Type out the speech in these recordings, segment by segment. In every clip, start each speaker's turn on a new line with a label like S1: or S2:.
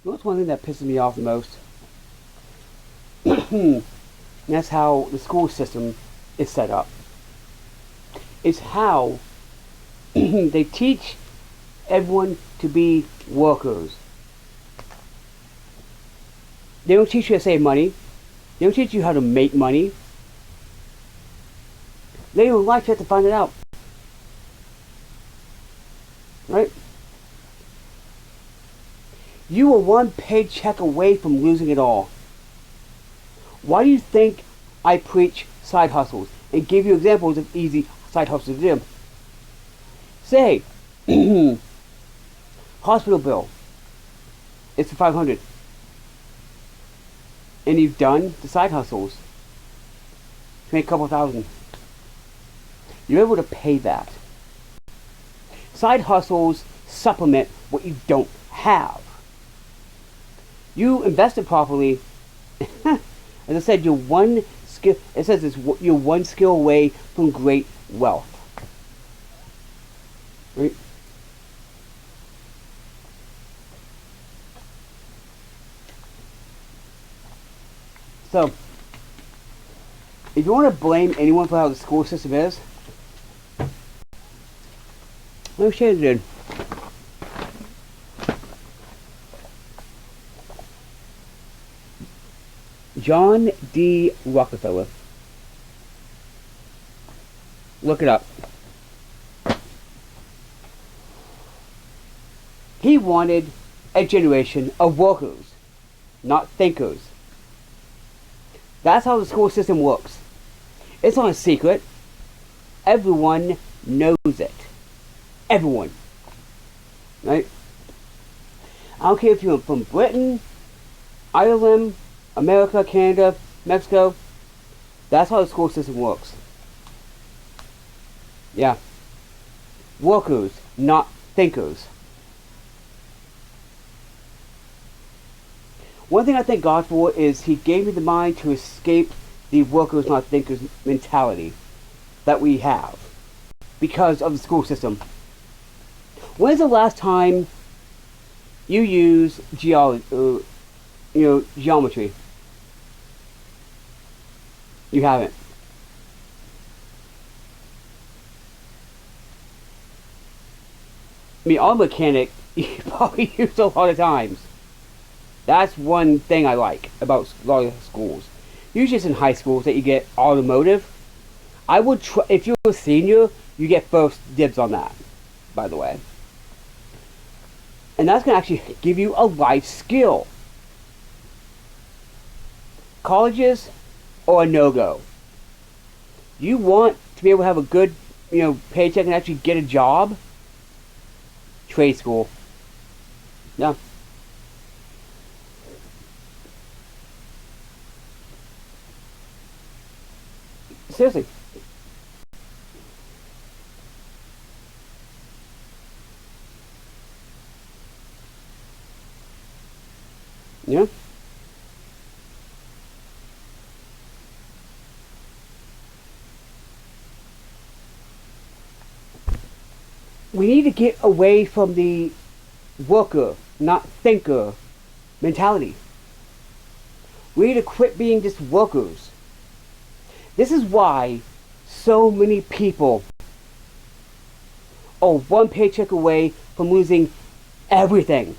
S1: That's one thing that pisses me off the most. That's how the school system is set up. It's how they teach everyone to be workers. They don't teach you how to save money. They don't teach you how to make money. Later in life, you have to find it out. Right? You are one paycheck away from losing it all. Why do you think I preach side hustles and give you examples of easy side hustles to do? Say, hospital bill. It's for $500. And you've done the side hustles to make a couple thousand. You're able to pay that. Side hustles supplement what you don't have. You invest it properly. As I said, you're one skill. It says you're one skill away from great wealth. Right? So, if you want to blame anyone for how the school system is, let me show you it. John D. Rockefeller. Look it up. He wanted a generation of workers, not thinkers. That's how the school system works. It's not a secret. Everyone knows it. Everyone. Right? I don't care if you're from Britain, Ireland, America, Canada, Mexico. That's how the school system works. Yeah. Workers, not thinkers. One thing I thank God for is He gave me the mind to escape the workers, not thinkers mentality that we have because of the school system. When's the last time you use geometry? You haven't. I mean, auto mechanic, you probably use a lot of times. That's one thing I like about a lot of schools. Usually it's in high schools that you get automotive. I would if you're a senior, you get first dibs on that, by the way. And that's going to actually give you a life skill. Colleges are a no-go. You want to be able to have a good, paycheck and actually get a job? Trade school. Yeah. Seriously. Yeah. We need to get away from the worker, not thinker mentality. We need to quit being just workers. This is why so many people are one paycheck away from losing everything.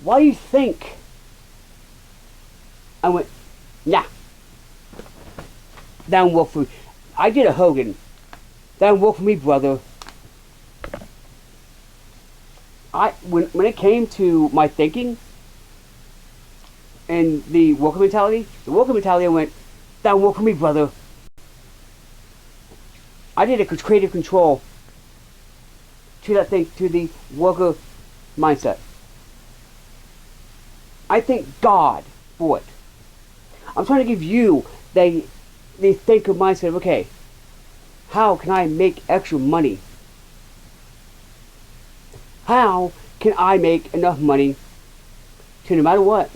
S1: Why do you think I went, nah, that don't work for me. I did a Hogan. That don't work for me, brother. When it came to my thinking and the worker mentality, I went, that don't work for me, brother. I did a creative control to that thing, to the worker mindset. I thank God for it. I'm trying to give you the thinker mindset of, okay, how can I make extra money? How can I make enough money to, no matter what,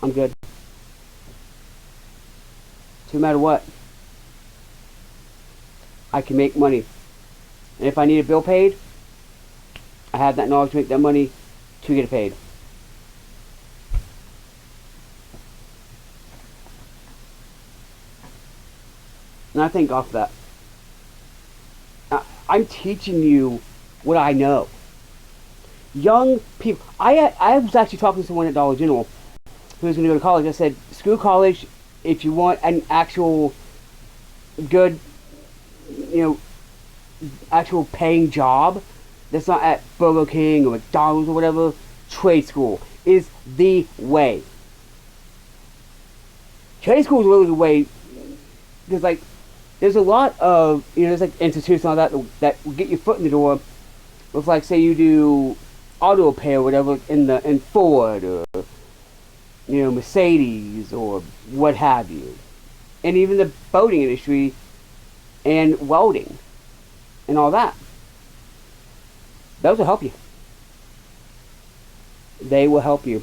S1: I'm good. No matter what, I can make money. And if I need a bill paid, I have that knowledge to make that money to get paid. And I thank God for that. I'm teaching you what I know. Young people. I was actually talking to someone at Dollar General who was going to go to college. I said, screw college if you want an actual good, actual paying job that's not at Burger King or McDonald's or whatever. Trade school is the way. Trade school is really the way. Because there's a lot of there's institutions like that will get your foot in the door with say you do auto repair or whatever in Ford or Mercedes or what have you, and even the boating industry and welding and all that. Those will help you. They will help you.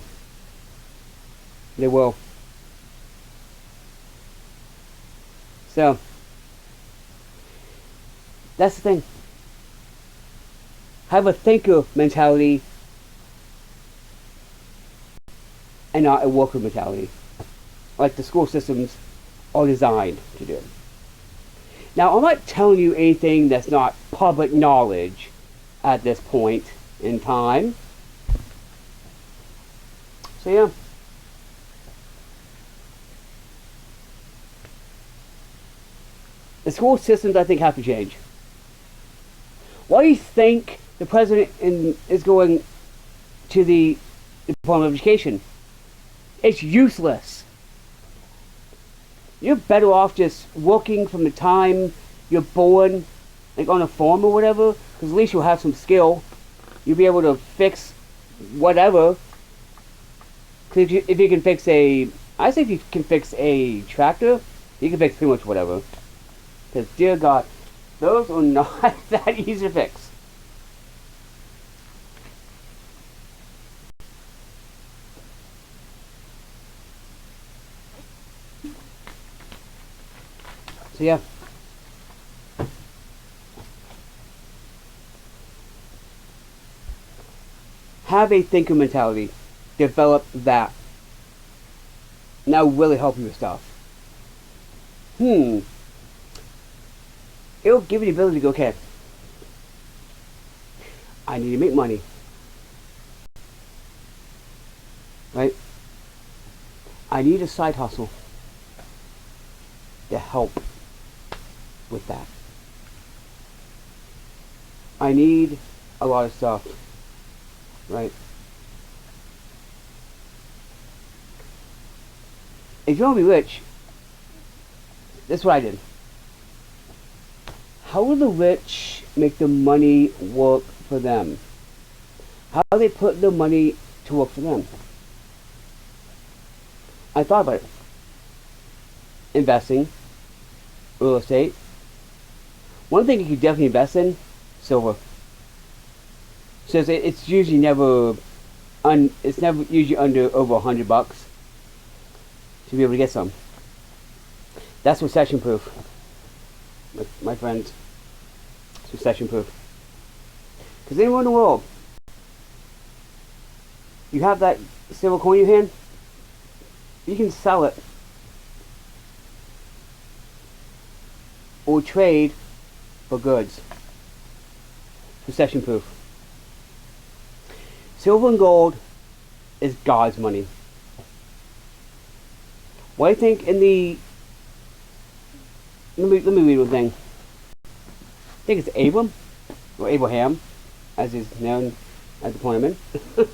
S1: They will. So that's the thing. Have a thinker mentality and not a worker mentality, like the school systems are designed to do. Now, I'm not telling you anything that's not public knowledge at this point in time. So yeah. The school systems, I think, have to change. Why do you think the president is going to the Department of Education? It's useless. You're better off just working from the time you're born, on a farm or whatever, because at least you'll have some skill. You'll be able to fix whatever. Because if you can fix I think if you can fix a tractor, you can fix pretty much whatever. Because, dear God, those are not that easy to fix. So, yeah. Have a thinker mentality. Develop that. And that will really help you with stuff. It'll give you the ability to go, okay, I need to make money. Right? I need a side hustle to help with that. I need a lot of stuff. Right? If you want to be rich, that's what I did. How do the rich make the money work for them? How do they put the money to work for them? I thought about it. Investing, real estate. One thing you could definitely invest in, silver. So it's usually never, it's never usually under over $100 to be able to get some. That's recession proof, my friends. It's recession proof. Because anywhere in the world, you have that silver coin in your hand, you can sell it or trade for goods. Recession proof. Silver and gold is God's money. What do you think in the... Let me read one thing. I think it's Abram, or Abraham, as is known at the point I'm in.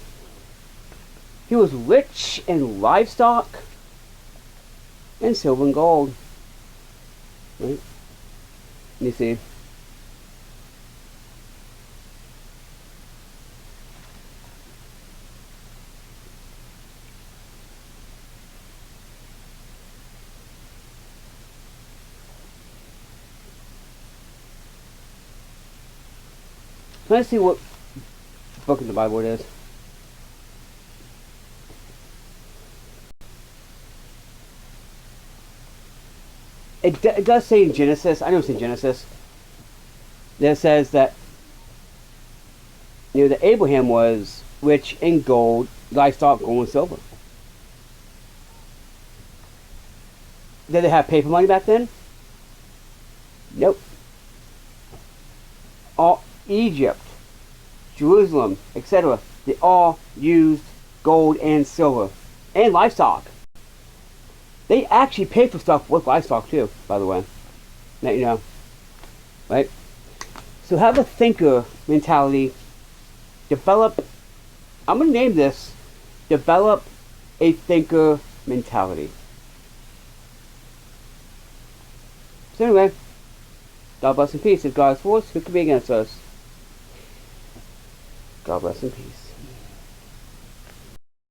S1: He was rich in livestock and silver and gold. Right? Let me see. Let's see what book in the Bible it is. It does say in Genesis, I know it's in Genesis, that it says that that Abraham was rich in gold, livestock, gold, and silver. Did they have paper money back then? Nope. All Egypt, Jerusalem, etc. They all used gold and silver and livestock. They actually paid for stuff with livestock too, by the way. Let you know. Right? So have a thinker mentality. Develop, I'm going to name this, Develop a Thinker Mentality. So anyway, God bless and peace. If God is for us, who can be against us? God bless and peace.